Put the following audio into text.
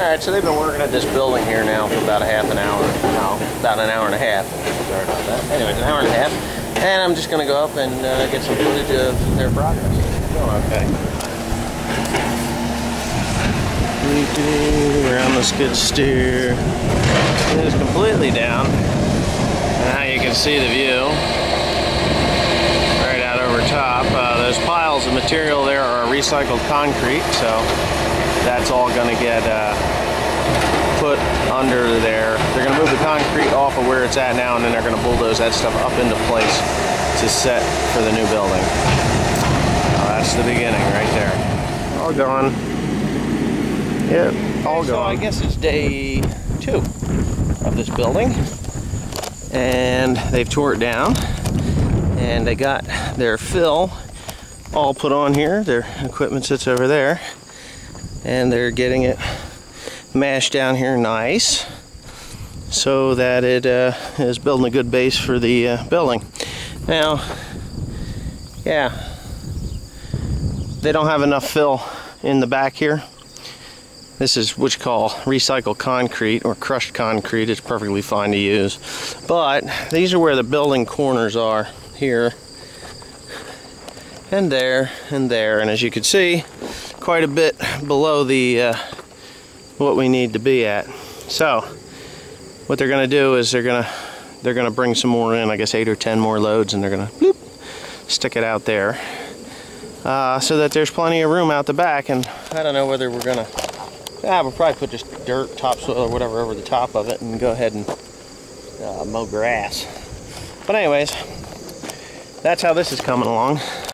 Alright, so they've been working at this building here now for about a half an hour. No, about an hour and a half. Sorry about that. Anyways, an hour and a half. And I'm just going to go up and get some footage of their progress. Oh, okay. Around the skid steer. It is completely down. And now you can see the view. Right out over top. Those piles of material there are recycled concrete, so that's all going to get put under there. They're going to move the concrete off of where it's at now, and then they're going to bulldoze that stuff up into place to set for the new building. That's the beginning right there. All gone. Yep, all gone. So I guess it's day 2 of this building, and they've tore it down, and they got their fill all put on here. Their equipment sits over there. And they're getting it mashed down here nice so that it is building a good base for the building. Now, yeah, they don't have enough fill in the back here. This is what you call recycled concrete or crushed concrete. It's perfectly fine to use. But these are where the building corners are, here and there and there. And as you can see, quite a bit below the what we need to be at. So what they're going to do is they're going to bring some more in, I guess 8 or 10 more loads, and they're going to stick it out there so that there's plenty of room out the back. And I don't know whether we're going to we'll probably put just dirt, topsoil, or whatever over the top of it and go ahead and mow grass. But anyways, that's how this is coming along.